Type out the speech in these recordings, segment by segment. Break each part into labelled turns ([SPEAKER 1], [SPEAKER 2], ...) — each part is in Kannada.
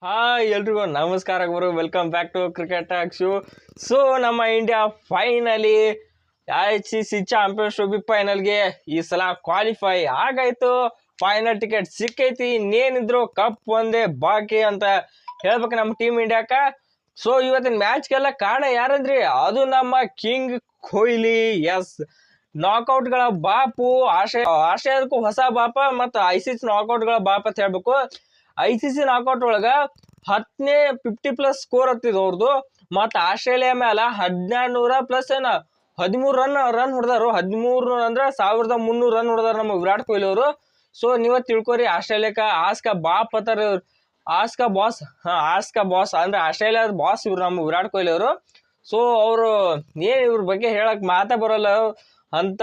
[SPEAKER 1] ಹಾಯ್ ಎಲ್ರಿಗೂ ನಮಸ್ಕಾರ ಗುರು, welcome back to cricket talk show. So ನಮ್ಮ India finally ICC champions trophy ಫೈನಲ್ಗೆ ಈ ಸಲ ಕ್ವಾಲಿಫೈ ಆಗಾಯ್ತು. ಫೈನಲ್ ಟಿಕೆಟ್ ಸಿಕ್ಕೈತಿ. ಇನ್ನೇನಿದ್ರು ಕಪ್ ಒಂದೇ ಬಾಕಿ ಅಂತ ಹೇಳ್ಬೇಕು ನಮ್ಮ ಟೀಮ್ ಇಂಡಿಯಾಕ. ಸೊ ಇವತ್ತಿನ ಮ್ಯಾಚ್ಗೆಲ್ಲ ಕಾರಣ ಯಾರಂದ್ರಿ, ಅದು ನಮ್ಮ ಕಿಂಗ್ ಕೊಹ್ಲಿ. ಎಸ್, ನಾಕ್ಔಟ್ಗಳ ಬಾಪು. ಆಸ್ಟ್ರೇಲಿಯಾದಕ್ಕೂ ಹೊಸ ಬಾಪ ಮತ್ತು ICC ನಾಕ್ಔಟ್ಗಳ ಬಾಪ ಅಂತ ಹೇಳ್ಬೇಕು. ICC ನಾಕ್ಔಟ್ ಒಳಗ 10ನೇ 50+ ಸ್ಕೋರ್ ಹತ್ತಿದ್ ಅವ್ರದ್ದು. ಮತ್ತು ಆಸ್ಟ್ರೇಲಿಯಾ ಮೇಲೆ 13 ರನ್ ಹೊಡೆದಾರು. 13 ಅಂದ್ರೆ 1300 ರನ್ ಹೊಡೆದಾರ ನಮ್ಮ ವಿರಾಟ್ ಕೊಹ್ಲಿ ಅವರು. ಸೊ ನೀವ ತಿಳ್ಕೊರಿ, ಆಸ್ಟ್ರೇಲಿಯಾಕ ಆಸ್ಕಾ ಬಾಪ್ ಅತ್ತಾರ ಇವ್ರು. ಆಸ್ಕಾ ಬಾಸ್ ಅಂದ್ರೆ ಆಸ್ಟ್ರೇಲಿಯಾದ ಬಾಸ್ ಇವ್ರು ನಮ್ಮ ವಿರಾಟ್ ಕೊಹ್ಲಿ ಅವರು. ಸೊ ಅವರು ಇವ್ರ ಬಗ್ಗೆ ಹೇಳಕ್ ಮಾತಾ ಬರೋಲ್ಲ ಅಂತ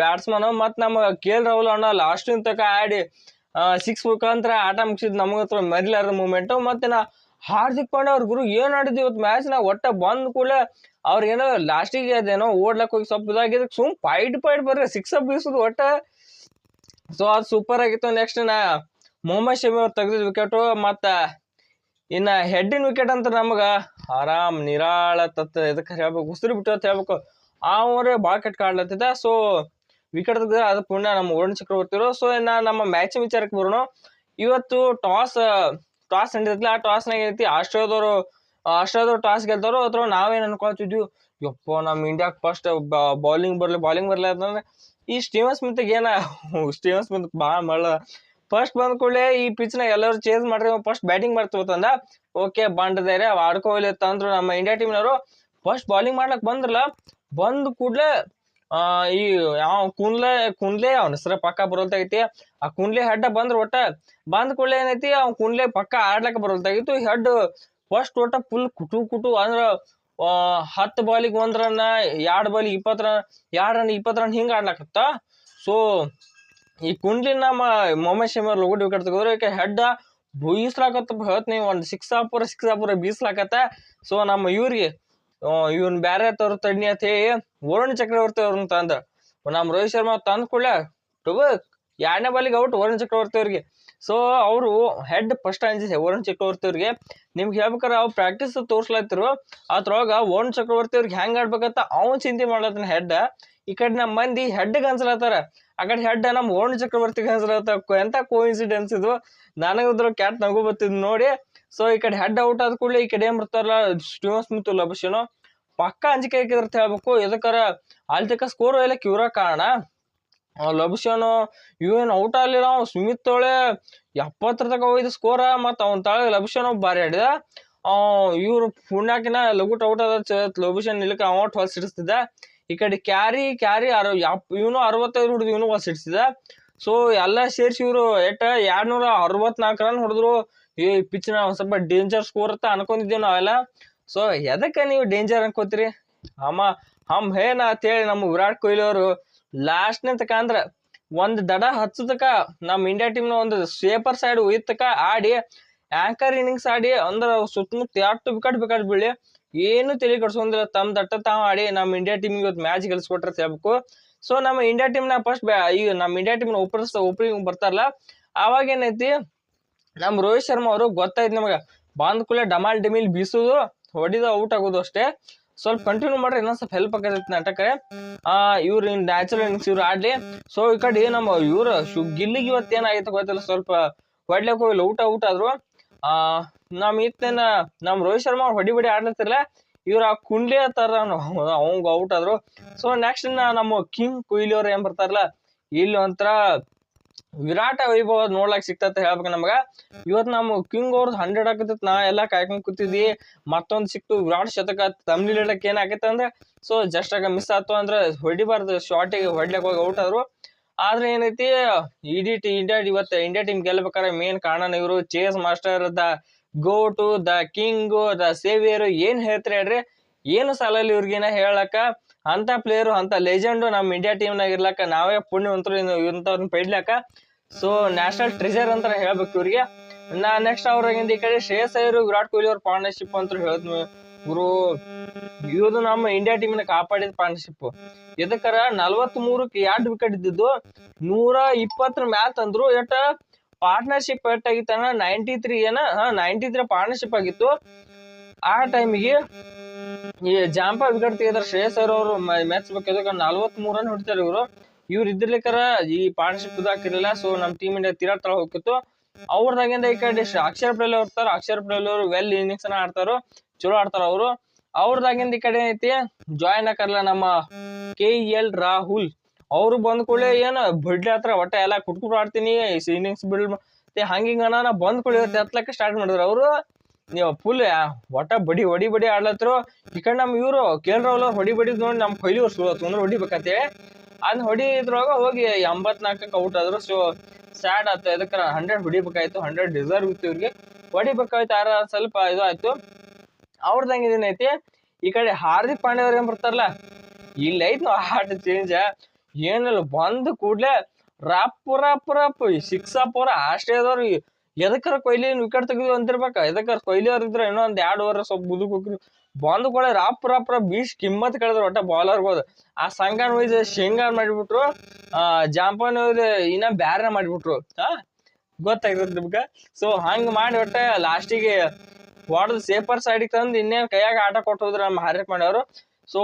[SPEAKER 1] ಬ್ಯಾಟ್ಸ್ಮನ್. ಮತ್ತು ನಮ್ಮ KL ರಾಹುಲ್ ಅಣ್ಣ ಲಾಸ್ಟಿನ ತನಕ ಆಡಿ 6 ಮುಖಾಂತರ ಆಟ ಮುಗಿಸಿದ್ ನಮಗತ್ರ ಮರಿಲಾರ ಮೂಮೆಂಟ್. ಮತ್ತೆ ಹಾರ್ದಿಕ್ ಪಾಂಡ್ಯ ಅವ್ರ ಗುರು ಏನ್ ಆಡಿದ್ವಿ ಇವತ್ತು ಮ್ಯಾಚ್. ಒಟ್ಟ ಬಂದ್ ಕೂಡಲೇ ಅವ್ರ ಏನೋ ಲಾಸ್ಟಿಗೆ ಅದೇನೋ ಓಡ್ಲಕ್ ಹೋಗಿ ಸ್ವಲ್ಪ ಇದಾಗಿದ್ ಸುಮ್ ಪೈಟ್ ಬರ್ರಿ 6 ಬೀಸುದು ಒಟ್ಟ. ಸೊ ಅದು ಸೂಪರ್ ಆಗಿತ್ತು. ನೆಕ್ಸ್ಟ್ ಮೊಹಮ್ಮದ್ ಶಮಿ ಅವ್ರು ತೆಗ್ದಿದ್ ವಿಕೆಟ್. ಮತ್ತ ಇನ್ನ ಹೆಡ್ಡಿನ ವಿಕೆಟ್ ಅಂತ ನಮಗ ಆರಾಮ್ ನಿರಾಳ ಇದಕ್ಕೆ ಹೇಳ್ಬೇಕು, ಉಸಿರು ಬಿಟ್ಟು ಅಂತ ಹೇಳ್ಬೇಕು. ಅವರೇ ಬಾಳ ಕೆಟ್ಟ ಕಾಡ್ಲತ್ತಿದ್ದ. ಸೊ ವಿಕೆಟ್ ತೆಗ್ದ ಅದು ಪುಣ್ಯ ನಮ್ಮ ವರುಣ್ ಚಕ್ರವರ್ತಿರು. ಸೊ ಇನ್ನ ನಮ್ಮ ಮ್ಯಾಚ್ ವಿಚಾರಕ್ಕೆ ಬರೋಣ. ಇವತ್ತು ಟಾಸ್ ನಡೀತೈತಿ. ಆ ಟಾಸ್ನಾಗ ಏನೈತಿ, ಆಸ್ಟ್ರೇಲಿಯಾದವ್ರು ಟಾಸ್ ಗೆಲ್ತಾರೋ ಅಥವಾ ನಾವೇನ್ ಅನ್ಕೊಳ್ತಿದ್ವಿ, ಯಪ್ಪ ನಮ್ಮ ಇಂಡಿಯಾಕ್ ಫಸ್ಟ್ ಬೌಲಿಂಗ್ ಬರ್ಲಿ ಅಂತಂದ್ರೆ ಈ ಸ್ಟೀವನ್ ಸ್ಮಿತ್ ಭಾಳ ಮಳ್ಳ. ಫಸ್ಟ್ ಬಂದ ಕೂಡಲೇ ಈ ಪಿಚ್ನ ಎಲ್ಲರೂ ಚೇಂಜ್ ಮಾಡ್ರಿ, ಫಸ್ಟ್ ಬ್ಯಾಟಿಂಗ್ ಮಾಡ್ತಿರ್ತಂದ. ಓಕೆ ಬಂಡದಾರೆ ಆಡ್ಕೋಲಿ ತಂದ್ರು ನಮ್ಮ ಇಂಡಿಯಾ ಟೀಮ್ನವರು. ಫಸ್ಟ್ ಬೌಲಿಂಗ್ ಮಾಡ್ಲಕ್ ಬಂದ್ರಲ್ಲ, ಬಂದ್ ಕೂಡ್ಲೆ ಈ ಯಾವ ಕುಂದ್ಲೆ ಅವನ ಹೆಸರ ಪಕ್ಕ ಬರೋಲ್ತಾಗೈತಿ. ಆ ಕುಂಡ್ಲೆ ಹೆಡ್ ಬಂದ್ರ ಒಟ್ಟ ಬಂದ್ ಕೂಡಲೇ ಏನೈತಿ, ಅವ್ನ ಕುಂಡ್ಲೆ ಪಕ್ಕ ಆಡ್ಲಕ್ಕ ಬರೋಲ್ತಾಗಿತ್ತು. ಹೆಡ್ ಫಸ್ಟ್ ಒಟ್ಟ ಫುಲ್ ಕುಟು ಅಂದ್ರ 10 ಬಾಲಿಗೆ 1 ರನ್, 2 ಬಾಲಿಗೆ 20 ರನ್, 2 ರನ್ ಹಿಂಗ ಆಡ್ಲಕತ್ತ. ಸೊ ಈ ಕುಂಡ್ಲಿ ನಮ್ಮ ಮೊಹಮ್ಮದ್ ಶಮಿ ಅವ್ರ ಲಗುಡ್ ವಿಕೆಟ್ ತೆಗೆದ್ರು. ಹೆಡ್ ಬೀಸ್ಲಾಕತ್ತ ಹೇಳ್ತೀನಿ, ಒಂದು ಸಿಕ್ಸಾಪುರ ಬೀಸ್ಲಾಕತ್ತ. ಸೊ ನಮ್ಮ ಇವನ್ ಬ್ಯಾರೆ ತಡ್ನಿ ಅಂತ ಹೇಳಿ ವರುಣ್ ಚಕ್ರವರ್ತಿ ಅವ್ರನ್ನ ತಂದ. ನಮ್ಮ ರೋಹಿತ್ ಶರ್ಮಾ ತಂದ್ ಕೂಡಲೇ 2ನೇ ಬಾಲಿಗೆ ಔಟ್ ವರುಣ್ ಚಕ್ರವರ್ತಿ ಅವ್ರಿಗೆ. ಸೊ ಅವರು ಹೆಡ್ ಫಸ್ಟ್ ಅಂಜಿದೆ ವರುಣ್ ಚಕ್ರವರ್ತಿ ಅವ್ರಿಗೆ. ನಿಮ್ಗೆ ಹೇಳ್ಬೇಕಾರೆ ಅವ್ರು ಪ್ರಾಕ್ಟೀಸ್ ತೋರ್ಸ್ಲತ್ತಿರು, ಅದ್ರೊಳಗ ವರುಣ್ ಚಕ್ರವರ್ತಿ ಅವ್ರಿಗೆ ಹೆಂಗ್ ಆಡ್ಬೇಕಂತ ಅವ್ನ್ ಚಿಂತೆ ಮಾಡ್ಲತ್ತನ ಹೆಡ್. ಈ ಕಡೆ ನಮ್ಮ ಮಂದಿ ಹೆಡ್ಗೆ ಅನ್ಸ್ಲತ್ತಾರ, ಆ ಕಡೆ ಹೆಡ್ ನಮ್ಮ ವರುಣ್ ಚಕ್ರವರ್ತಿಗೆ ಅನ್ಸ್ಲತ್ತ. ಎಂತ ಕೋಇನ್ಸಿಡೆನ್ಸ್ ಇದು, ನನಗದ್ರ ಕ್ಯಾಟ್ ನಗು ಬತ್ತಿದ್ ನೋಡಿ. ಸೊ ಈ ಕಡೆ ಹೆಡ್ ಔಟ್ ಆದ ಕೂಡಲೇ ಈ ಕಡೆ ಏನ್ ಬರ್ತಾರಲ್ಲ ಸ್ಟೀವನ್ ಸ್ಮಿತ್ ಲಬುಷನು ಪಕ್ಕ ಅಂಜಿಕೆ ಹಾಕಿದ್ರ ಅಂತ ಹೇಳ್ಬೇಕು. ಎದಕ್ಕಾರ ಅಲ್ಲಿ ತಕ್ಕ ಸ್ಕೋರ್ ಒಯ್ಲಕ್ ಇವ್ರ ಕಾರಣ. ಲಬುಷನು ಇವೇನು ಔಟ್ ಆಗ್ಲಿಲ್ಲ, ಅವ್ನು ಸ್ಮಿತ್ ಒಳೆ 70 ತಕ ಹೋಯ್ದು ಸ್ಕೋರ. ಮತ್ತು ಅವ್ನ ತಳ ಲಬುಷನ್ ಬಾರಿ ಆಡಿದ. ಇವ್ರು ಪುಣ್ಯಾಕಿನ ಲಗುಟ್ ಔಟ್ ಆದ ಲಬುಷನ್ ಇಲ್ಲಕ ಔಟ್ ಹೊಲ್ ಸಿಡಿಸ್ತಿದ್ದ. ಈ ಕಡೆ ಕ್ಯಾರಿ ಇವನು 65 ಹೊಡೆದು ಇವನು ಹೊಲ್ ಸಿಡಿಸಿದ. ಸೊ ಎಲ್ಲ ಸೇರಿಸಿ ಇವರು 264 ರನ್ ಹೊಡೆದ್ರು. ಈ ಪಿಚ್ನ ಒಂದ್ ಸ್ವಲ್ಪ ಡೇಂಜರ್ ಸ್ಕೋರ್ ಅಂತ ಅನ್ಕೊಂಡಿದ್ದೇವ್ ನಾವೆಲ್ಲ. ಸೊ ಎದಕ್ಕೆ ನೀವು ಡೇಂಜರ್ ಅನ್ಕೋತೀರಿ, ಹಮ್ ಹೇನ ಅಂತ ಹೇಳಿ ನಮ್ಮ ವಿರಾಟ್ ಕೊಹ್ಲಿ ಅವರು ಲಾಸ್ಟ್ನೇ ತಕ ಅಂದ್ರ ಒಂದ್ ದಡ ಹಚ್ಚತಕ ನಮ್ಮ ಇಂಡಿಯಾ ಟೀಮ್ನ ಒಂದು ಸೇಪರ್ ಸೈಡ್ ಒಯ್ತಕ ಆಡಿ ಆಂಕರ್ ಇನ್ನಿಂಗ್ಸ್ ಆಡಿ ಅಂದ್ರ ಸುತ್ತಮುತ್ತ 8 ವಿಕೆಟ್ ಬೀಳಿ ಏನು ತಲೆ ಕಟ್ಸೊಂದಿಲ್ಲ. ತಮ್ಮ ದಟ್ಟ ತಾವ್ ಆಡಿ ನಮ್ಮ ಇಂಡಿಯಾ ಟೀಮ್ಗೆ ಇವತ್ತು ಮ್ಯಾಚ್ ಗೆಲ್ಸ್ಕೊಟ್ರ ಹೇಳ್ಬೇಕು. ಸೊ ನಮ್ಮ ಇಂಡಿಯಾ ಟೀಮ್ನ ಫಸ್ಟ್ ಈಗ ನಮ್ಮ ಇಂಡಿಯಾ ಟೀಮ್ನ ಓಪನಿಂಗ್ ಬರ್ತಾರಲ್ಲ, ಅವಾಗ ಏನೈತಿ, ನಮ್ಮ ರೋಹಿತ್ ಶರ್ಮಾ ಅವರು ಗೊತ್ತಾಯ್ತು ನಮಗ ಬಂದ್ ಕೂಡಲೇ ಡಮಾಲ್ ಡಿಮಿಲ್ ಬೀಸುದು ಹೊಡಿದ ಔಟ್ ಆಗೋದು ಅಷ್ಟೇ. ಸ್ವಲ್ಪ ಕಂಟಿನ್ಯೂ ಮಾಡ್ರಿ, ಇನ್ನೊಂದ್ ಸ್ವಲ್ಪ ಹೆಲ್ಪ್ ಆಗತೈತಿ ನಾಟಕ. ಇವ್ರು ನ್ಯಾಚುರಲ್ ಇನ್ನಿಂಗ್ಸ್ ಇವ್ರು ಆಡ್ಲಿ. ಸೊ ಈ ಕಡೆ ನಮ್ಮ ಗಿಲ್ಲಿಗೆ ಇವತ್ತು ಏನಾಗೈತೆ ಗೊತ್ತಿಲ್ಲ, ಸ್ವಲ್ಪ ಹೊಡ್ಲಕ್ ಹೋಗಿಲ್ಲ, ಔಟ್ ಆದ್ರು. ನಮ್ಮ ರೋಹಿತ್ ಶರ್ಮಾ ಅವ್ರು ಹೊಡಿ ಆಡ್ಲತ್ತಿರಲ್ಲ, ಇವ್ರ ಆ ಕುಂಡ್ಲಿ ತರ ಅವಂಗ ಔಟ್ ಆದ್ರು. ಸೊ ನೆಕ್ಸ್ಟ್ ನಮ್ಮ ಕಿಂಗ್ ಕೊಹ್ಲಿ ಅವ್ರ ಏನ್ ಬರ್ತಾರಲ್ಲ, ಇಲ್ಲಿ ಒಂಥರ ವಿರಾಟ ವೈಭವ ನೋಡ್ಲಾಕ್ ಸಿಕ್ತತ್ ಹೇಳ್ಬೇಕು ನಮಗ. ಇವತ್ ನಮ್ಮ ಕಿಂಗ್ ಅವ್ರದ್ದು 100 ಆಗತೈತ್, ನಾ ಎಲ್ಲಾ ಕಾಯ್ಕೊಂಡ್ ಕೂತಿದ್ವಿ. ಮತ್ತೊಂದ್ ಸಿಕ್ತು ವಿರಾಟ್ ಶತಕ ತಮ್ನಿಲ್ ಇಡಕ್ ಏನ್ ಆಗೈತೆ ಅಂದ್ರೆ, ಸೊ ಜಸ್ಟ್ ಆಗ ಮಿಸ್ ಆತು ಅಂದ್ರೆ ಹೊಡಿಬಾರ್ದು, ಶಾರ್ಟಿಗೆ ಹೊಡ್ಲಕ್ ಹೋಗಿ ಔಟ್ ಆದ್ರು. ಆದ್ರೆ ಏನೈತಿ, ಇಂಡಿಯಾ ಟೀಮ್ ಗೆಲ್ಬೇಕಾದ್ರೆ ಮೇನ್ ಕಾರಣ ಇವರು chase master, the GOAT, the king, the saviour. ಏನ್ ಹೇಳ್ತಾರೆ ಹೇಳ್ರಿ, ಏನು ಸಾಲಲ್ಲಿ ಇವ್ರಿಗೇನ ಹೇಳಕ್ಕ. ಅಂತ ಪ್ಲೇಯರು, ಅಂತ ಲೆಜೆಂಡ್ ನಮ್ಮ ಇಂಡಿಯಾ ಟೀಮ್ನಾಗ ಇರ್ಲಕ್ಕ ನಾವೇ ಪುಣ್ಯವಂತರು ಇಂಥವ್ರನ್ನ ಪೈಡ್ಲಕ್ಕ. ಸೊ ನ್ಯಾಷನಲ್ ಟ್ರೆಜರ್ ಅಂತ ಹೇಳ್ಬೇಕು ಇವ್ರಿಗೆ. ನೆಕ್ಸ್ಟ್ ಅವ್ರಾಗಿಂದ ಈ ಕಡೆ ಶ್ರೇಯಸ್ ಅಯ್ಯರ್ ವಿರಾಟ್ ಕೊಹ್ಲಿ ಅವ್ರ ಪಾರ್ಟ್ನರ್ಶಿಪ್ ಅಂತ ಹೇಳಿದ್ವಿ ಗುರು. ಇವ್ರು ನಮ್ಮ ಇಂಡಿಯಾ ಟೀಮ್ನ ಕಾಪಾಡಿದ ಪಾರ್ಟ್ನರ್ಶಿಪ್. ಎದಕ್ಕಾರ 43ಕ್ಕೆ 2 ವಿಕೆಟ್ ಇದ್ದಿದ್ದು 120 ಮ್ಯಾಲ್ ತಂದ್ರು. ಪಾರ್ಟ್ನರ್ಶಿಪ್ ಎಷ್ಟಾಗಿತ್ತು ಅಣ್ಣ 93 93 ಪಾರ್ಟ್ನರ್ಶಿಪ್ ಆಗಿತ್ತು. ಆ ಟೈಮಿಗೆ ಈ ಜಾಂಪ ವಿಕೆಟ್ ತೆಗೆದಾರ ಶ್ರೇಯಸ್ ಅವ್ರ ಅವರು ಮೆಚ್ಚಬೇಕು. 43 ರನ್ ಹೊಡಿತಾರೆ ಇವ್ರು ಇದ್ರಲಿಕ್ಕರ ಈ ಪಾರ್ಟ್ನರ್ಶಿಪ್ ಇದಾಕಿರ್ಲಿಲ್ಲ. ಸೊ ನಮ್ ಟೀಮ್ ಇಂಡಿಯಾ ತೀರಾ ಹೋಗಿತ್ತು. ಅವ್ರದಾಗಿಂದ ಈ ಕಡೆ ಅಕ್ಷರ್ ಪಟೇಲ್ ಹೋಗ್ತಾರ. ಅಕ್ಷರ್ ಪಟೇಲ್ ಅವರು ವೆಲ್ ಇನ್ನಿಂಗ್ಸ್ ಅನ್ನ ಆಡ್ತಾರ, ಚಲೋ ಆಡ್ತಾರ ಅವರು. ಅವ್ರದಾಗಿಂದ ಈ ಕಡೆ ಐತಿ ಜಾಯ್ನ್ ಹಾಕರ್ಲ ನಮ್ಮ KL ರಾಹುಲ್. ಅವ್ರು ಬಂದ್ ಕೂಡಲೇ ಏನ್ ಬಿಡ್ಲಿ ಹತ್ರ ಒಟ್ಟ ಎಲ್ಲ ಕುಟ್ಕುಟ್ ಆಡ್ತೀನಿ ಇನ್ನಿಂಗ್ಸ್ ಬಿಡ್ ಹಂಗಿಂಗ ನಾ ಬಂದ್ ಕೂಡಲೇ ಎತ್ತಲಕ್ಕೆ ಸ್ಟಾರ್ಟ್ ಮಾಡಿದ್ರು ಅವರು. ನೀವು ಫುಲ್ ಒಟ್ಟ ಹೊಡಿ ಆಡ್ಲತ್ರು. ಈ ಕಡೆ ನಮ್ ಇವ್ರು KL ರಾಹುಲ್ ಅವ್ರು ಹೊಡಿ ನೋಡಿ ನಮ್ ಕೊಹ್ಲಿ ಅವ್ರು ತೊಂದ್ರೆ ಹೊಡಿಬೇಕಂತೇಳಿ ಅದ್ ಹೊಡಿದ್ರೊಳಗ ಹೋಗಿ 84ಕ್ಕೆ ಔಟ್ ಆದ್ರು. ಸೊ ಸ್ಯಾಡ್ ಆಯ್ತು. ಇದಕ್ಕೆ 100 ಹೊಡಿಬೇಕಾಯ್ತು. 100 ಡಿಸರ್ವ್ ಇತ್ತು ಇವ್ರಿಗೆ, ಹೊಡಿಬೇಕಾಯ್ತು. ಯಾರ ಸ್ವಲ್ಪ ಇದು ಆಯ್ತು. ಅವ್ರದಂಗ ಇದನ್ನೈತಿ. ಈ ಕಡೆ ಹಾರ್ದಿಕ್ ಪಾಂಡ್ಯ ಅವ್ರ ಏನ್ ಬರ್ತಾರಲ್ಲ, ಇಲ್ಲ ಐತ್ ನಾವ್ ಆಟ ಚೇಂಜ್ ಏನಿಲ್ಲ. ಬಂದ್ ಕೂಡ್ಲೆ ರಪ್ 6 ಆಸ್ಟ್ರೇಲಿಯಾದವ್ರು ಎದಕ್ಕರ ಕೊಹ್ಲಿ ವಿಕೆಟ್ ತೆಗೆದು ಅಂತಿರ್ಬೇಕ. ಎದಕ್ಕರ ಕೊಹ್ಲಿ ಅವ್ರ ಇದ್ರ ಏನೋ ಒಂದ್ 2 ಓವರ್ ಸ್ವಲ್ಪ ಮುದುಕ್ ಹೋಗ್ರಿ. ಬಂದ್ ಕೂಡ ರಪ್ ಬೀಸ್ ಕಿಮ್ಮತ್ ಕಳೆದ್ರು ಒಟ್ಟ ಬಾಲರ್ಗಳು. ಆ ಸಂಘನ್ ವೈಸ್ ಶೇಂಗಾನ್ ಮಾಡಿಬಿಟ್ರು, ಜಾಂಪಾನ್ ಇನ್ನ ಬ್ಯಾರ ಮಾಡಿಬಿಟ್ರು. ಗೊತ್ತಾಗ್ತದ ನಿಮ್ಗ. ಸೊ ಹಂಗ್ ಮಾಡಿ ಒಟ್ಟ ಲಾಸ್ಟಿಗೆ ಹೊಡೆದ್ ಸೇಫರ್ ಸೈಡಿಗೆ ತಂದು ಇನ್ನೇನ್ ಕೈಯಾಗ ಆಟ ಕೊಟ್ಟು ಹೋದ್ರು ನಮ್ಮ ಹಾರ್ದಿಕ್ ಪಾಂಡ್ಯ ಅವರು. ಸೊ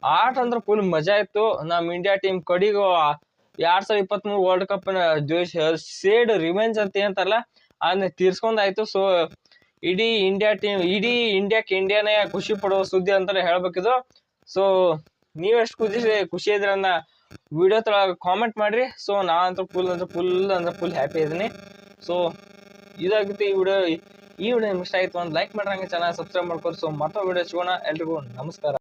[SPEAKER 1] ಆಟ ಅಂದ್ರೆ ಫುಲ್ ಮಜಾ ಇತ್ತು. ನಮ್ ಇಂಡಿಯಾ ಟೀಮ್ ಕಡಿಗೂ 2023 ವರ್ಲ್ಡ್ ಕಪ್ ಸೇಡ್ ರಿವೆಂಜ್ ಅಂತ ಏನಂತಾರಲ್ಲ ಅದನ್ನ ತೀರ್ಸ್ಕೊಂಡಾಯ್ತು. ಸೊ ಇಡೀ ಇಂಡಿಯಾನೇ ಖುಷಿ ಪಡುವ ಸುದ್ದಿ ಅಂತಾನೆ ಹೇಳ್ಬೇಕಿದು. ಸೊ ನೀವೆಷ್ಟು ಖುಷಿ ಇದ್ರನ್ನ ವಿಡಿಯೋ ತೊಳಗ ಕಾಮೆಂಟ್ ಮಾಡ್ರಿ. ಸೊ ನಾನಂತೂ ಫುಲ್ ಹ್ಯಾಪಿ ಇದೀನಿ. ಸೊ ಇದಾಗಿತ್ತು ಈ ವಿಡಿಯೋ ನಿಮ್ಗೆ ಇಷ್ಟ ಆಯ್ತು ಒಂದು ಲೈಕ್ ಮಾಡ್ರಿ, ಹಂಗೆ ಚಾನಲ್ ಸಬ್ಸ್ಕ್ರೈಬ್ ಮಾಡ್ಕೊರಿ. ಸೊ ಮತ್ತೊಂದು ವಿಡಿಯೋ ಸಿಗೋಣ. ಎಲ್ರಿಗೂ ನಮಸ್ಕಾರ.